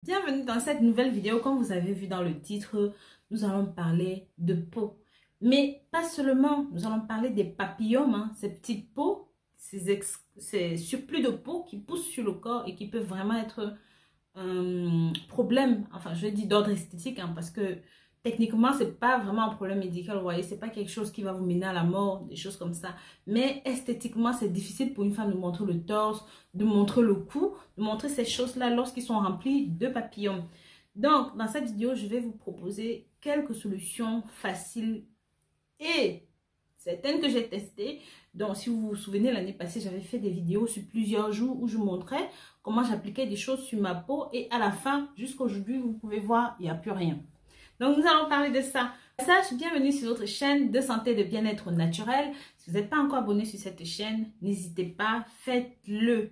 Bienvenue dans cette nouvelle vidéo. Comme vous avez vu dans le titre, nous allons parler de peau. Mais pas seulement, nous allons parler des papillomes, ces petites peaux, ces surplus de peau qui poussent sur le corps et qui peuvent vraiment être un problème, enfin je dis d'ordre esthétique, parce que techniquement c'est pas vraiment un problème médical, vous voyez, c'est pas quelque chose qui va vous mener à la mort, des choses comme ça, mais esthétiquement c'est difficile pour une femme de montrer le torse, de montrer le cou, de montrer ces choses là lorsqu'ils sont remplis de papillons. Donc dans cette vidéo je vais vous proposer quelques solutions faciles et certaines que j'ai testées. Donc si vous vous souvenez, l'année passée j'avais fait des vidéos sur plusieurs jours où je montrais comment j'appliquais des choses sur ma peau, et à la fin jusqu'à aujourd'hui vous pouvez voir, il n'y a plus rien. Donc nous allons parler de ça. Bienvenue sur notre chaîne de santé et de bien-être naturel. Si vous n'êtes pas encore abonné sur cette chaîne, n'hésitez pas, faites-le.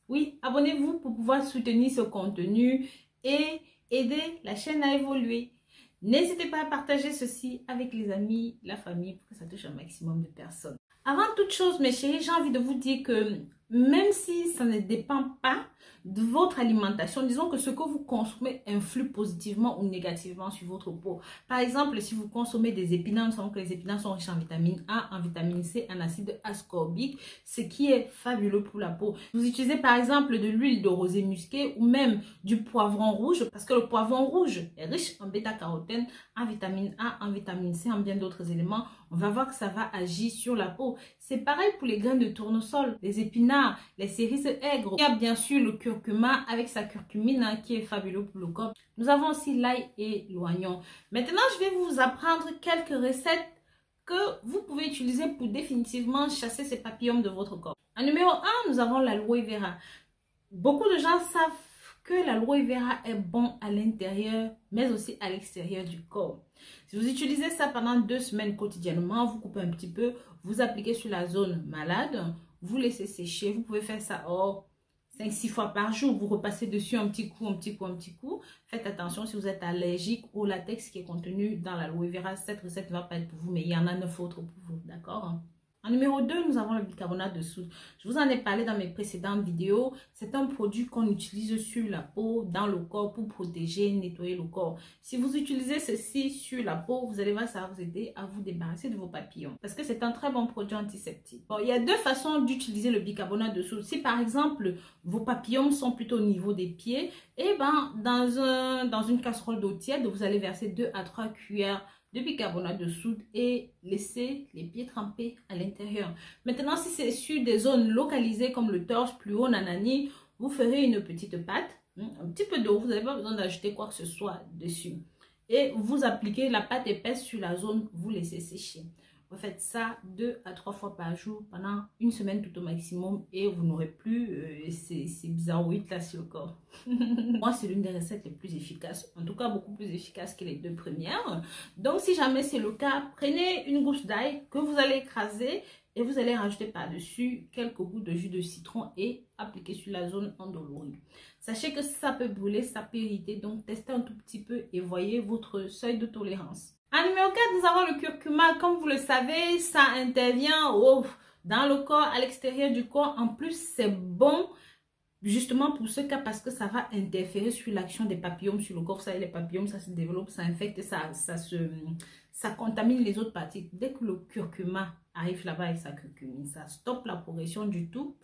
Oui, abonnez-vous pour pouvoir soutenir ce contenu et aider la chaîne à évoluer. N'hésitez pas à partager ceci avec les amis, la famille, pour que ça touche un maximum de personnes. Avant toute chose, mes chéris, j'ai envie de vous dire que même si ça ne dépend pas de votre alimentation, disons que ce que vous consommez influe positivement ou négativement sur votre peau. Par exemple, si vous consommez des épinards, nous savons que les épinards sont riches en vitamine A, en vitamine C, en acide ascorbique, ce qui est fabuleux pour la peau. Vous utilisez par exemple de l'huile de rosée musquée ou même du poivron rouge, parce que le poivron rouge est riche en bêta-carotène, en vitamine A, en vitamine C, en bien d'autres éléments. On va voir que ça va agir sur la peau. C'est pareil pour les graines de tournesol, les épinards, les cerises aigres. Il y a bien sûr le curcuma avec sa curcumine qui est fabuleux pour le corps. Nous avons aussi l'ail et l'oignon. Maintenant, je vais vous apprendre quelques recettes que vous pouvez utiliser pour définitivement chasser ces papillons de votre corps. En numéro 1, nous avons l'aloe vera. Beaucoup de gens savent que l'aloe vera est bon à l'intérieur, mais aussi à l'extérieur du corps. Si vous utilisez ça pendant 2 semaines quotidiennement, vous coupez un petit peu, vous appliquez sur la zone malade, vous laissez sécher. Vous pouvez faire ça 5-6 fois par jour. Vous repassez dessus un petit coup, un petit coup, un petit coup. Faites attention si vous êtes allergique au latex qui est contenu dans l'aloe vera. Cette recette ne va pas être pour vous, mais il y en a 9 autres pour vous, d'accord? En numéro 2, nous avons le bicarbonate de soude. Je vous en ai parlé dans mes précédentes vidéos. C'est un produit qu'on utilise sur la peau, dans le corps, pour protéger, nettoyer le corps. Si vous utilisez ceci sur la peau, vous allez voir, ça va vous aider à vous débarrasser de vos papillons. Parce que c'est un très bon produit antiseptique. Bon, il y a 2 façons d'utiliser le bicarbonate de soude. Si par exemple, vos papillons sont plutôt au niveau des pieds, et ben dans une casserole d'eau tiède, vous allez verser 2 à 3 cuillères de bicarbonate de soude et laisser les pieds trempés à l'intérieur. Maintenant, si c'est sur des zones localisées comme le torse, plus haut, nanani, vous ferez une petite pâte, un petit peu d'eau, vous n'avez pas besoin d'ajouter quoi que ce soit dessus. Et vous appliquez la pâte épaisse sur la zone, vous laissez sécher. Vous faites ça 2 à 3 fois par jour pendant 1 semaine tout au maximum et vous n'aurez plus ces bizarroïdes là sur le corps. Moi, c'est l'une des recettes les plus efficaces, en tout cas beaucoup plus efficace que les 2 premières. Donc, si jamais c'est le cas, prenez une gousse d'ail que vous allez écraser et vous allez rajouter par-dessus quelques gouttes de jus de citron et appliquer sur la zone endolorie. Sachez que ça peut brûler, ça peut irriter, donc testez un tout petit peu et voyez votre seuil de tolérance. En numéro 4, nous avons le curcuma. Comme vous le savez, ça intervient dans le corps, à l'extérieur du corps. En plus, c'est bon justement pour ce cas parce que ça va interférer sur l'action des papillomes sur le corps. Vous savez, les papillomes, ça se développe, ça infecte, ça contamine les autres parties. Dès que le curcuma arrive là-bas avec sa curcumine, ça stoppe la progression du tout.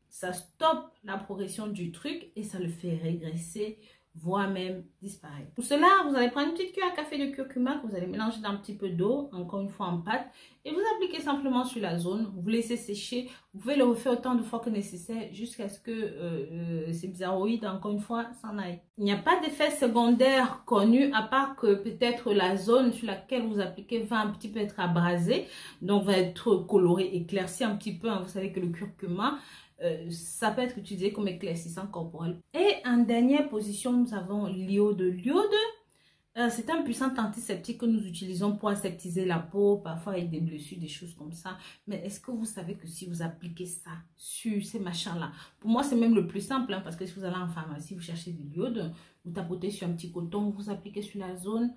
Ça stoppe la progression du truc et ça le fait régresser, voire même disparaître. Pour cela, vous allez prendre une petite cuillère à café de curcuma que vous allez mélanger dans un petit peu d'eau, encore une fois en pâte, et vous appliquez simplement sur la zone. Vous laissez sécher. Vous pouvez le refaire autant de fois que nécessaire jusqu'à ce que ces bizarroïdes, encore une fois, s'en aillent. Il n'y a pas d'effet secondaire connu à part que peut-être la zone sur laquelle vous appliquez va un petit peu être abrasée, donc va être colorée, éclaircie un petit peu. Vous savez que le curcuma, ça peut être utilisé comme éclaircissant corporel. Et en dernière position, nous avons l'iode. L'iode, c'est un puissant antiseptique que nous utilisons pour aseptiser la peau, parfois avec des blessures, des choses comme ça. Mais est-ce que vous savez que si vous appliquez ça sur ces machins-là, pour moi c'est même le plus simple, parce que si vous allez en pharmacie, vous cherchez de l'iode, vous tapotez sur un petit coton, vous appliquez sur la zone.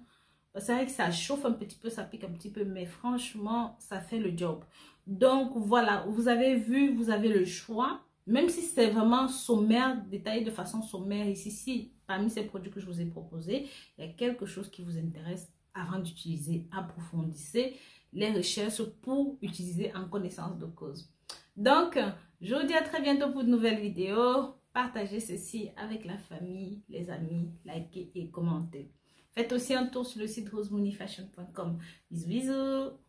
C'est vrai que ça chauffe un petit peu, ça pique un petit peu, mais franchement, ça fait le job. Donc voilà, vous avez vu, vous avez le choix. même si c'est vraiment sommaire, détaillé de façon sommaire ici, si parmi ces produits que je vous ai proposés, il y a quelque chose qui vous intéresse avant d'utiliser, approfondissez les recherches pour utiliser en connaissance de cause. Donc, je vous dis à très bientôt pour de nouvelles vidéos. Partagez ceci avec la famille, les amis, likez et commentez. Faites aussi un tour sur le site rosemoneyfashion.com. Bisous, bisous!